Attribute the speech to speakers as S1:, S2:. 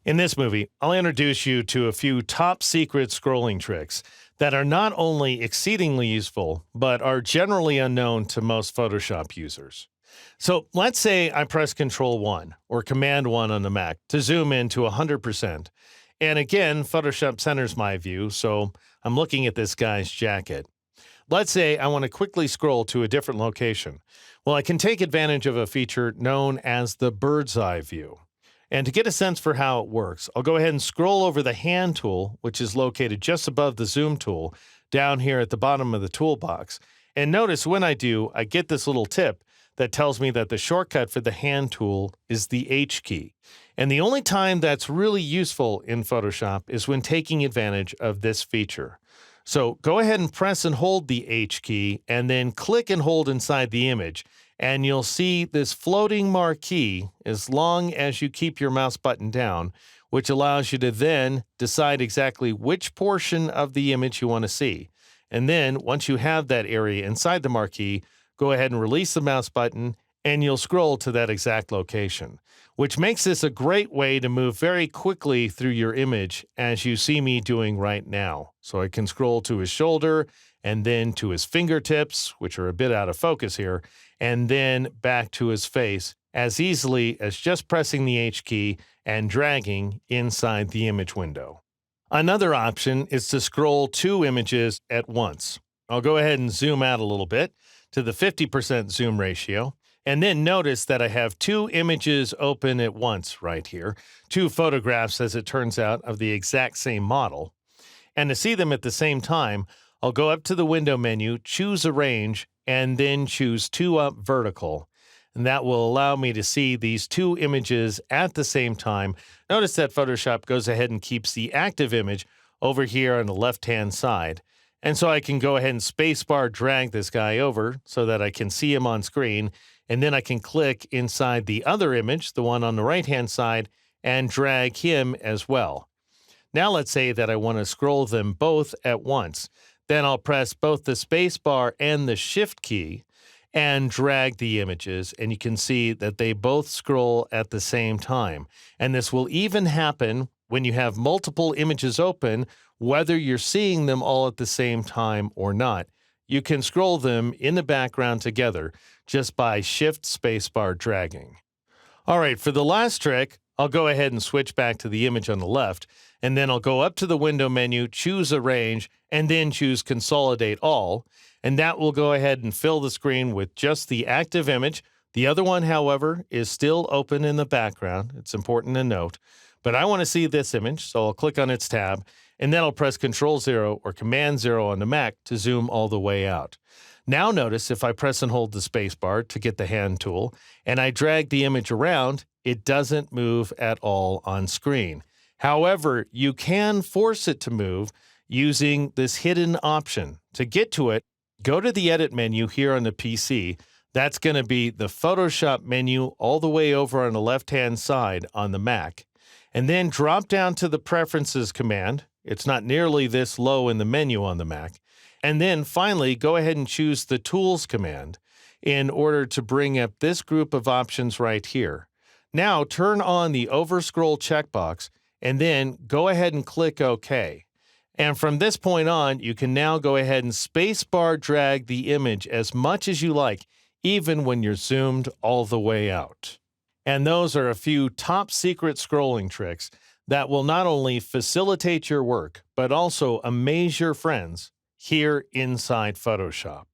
S1: In this movie, I'll introduce you to a few top secret scrolling tricks that are not only exceedingly useful, but are generally unknown to most Photoshop users. So let's say I press Control 1 or Command 1 on the Mac to zoom in to 100%. And again, Photoshop centers my view, so I'm looking at this guy's jacket. Let's say I want to quickly scroll to a different location. Well, I can take advantage of a feature known as the bird's eye view. And to get a sense for how it works, I'll go ahead and scroll over the hand tool, which is located just above the zoom tool, down here at the bottom of the toolbox. And notice when I do, I get this little tip that tells me that the shortcut for the hand tool is the H key. And the only time that's really useful in Photoshop is when taking advantage of this feature. So go ahead and press and hold the H key, and then click and hold inside the image. And you'll see this floating marquee as long as you keep your mouse button down, which allows you to then decide exactly which portion of the image you want to see. And then once you have that area inside the marquee, go ahead and release the mouse button and you'll scroll to that exact location, which makes this a great way to move very quickly through your image as you see me doing right now. So I can scroll to his shoulder and then to his fingertips, which are a bit out of focus here, and then back to his face as easily as just pressing the H key and dragging inside the image window. Another option is to scroll two images at once. I'll go ahead and zoom out a little bit to the 50% zoom ratio, and then notice that I have two images open at once right here, two photographs, as it turns out, of the exact same model. And to see them at the same time, I'll go up to the window menu, choose Arrange, and then choose Two Up Vertical. And that will allow me to see these two images at the same time. Notice that Photoshop goes ahead and keeps the active image over here on the left-hand side. And so I can go ahead and spacebar drag this guy over so that I can see him on screen. And then I can click inside the other image, the one on the right-hand side, and drag him as well. Now let's say that I want to scroll them both at once. Then I'll press both the space bar and the shift key and drag the images, and you can see that they both scroll at the same time. And this will even happen when you have multiple images open, whether you're seeing them all at the same time or not. You can scroll them in the background together just by shift spacebar dragging. All right, for the last trick, I'll go ahead and switch back to the image on the left, and then I'll go up to the window menu, choose Arrange, and then choose Consolidate All, and that will go ahead and fill the screen with just the active image. The other one, however, is still open in the background. It's important to note, but I want to see this image, so I'll click on its tab, and then I'll press Control-0 or Command-0 on the Mac to zoom all the way out. Now notice if I press and hold the spacebar to get the hand tool, and I drag the image around, it doesn't move at all on screen. However, you can force it to move using this hidden option. To get to it, go to the Edit menu here on the PC. That's going to be the Photoshop menu all the way over on the left-hand side on the Mac. And then drop down to the Preferences command. It's not nearly this low in the menu on the Mac. And then finally, go ahead and choose the Tools command in order to bring up this group of options right here. Now turn on the Overscroll checkbox and then go ahead and click OK. And from this point on, you can now go ahead and spacebar drag the image as much as you like, even when you're zoomed all the way out. And those are a few top secret scrolling tricks that will not only facilitate your work, but also amaze your friends here inside Photoshop.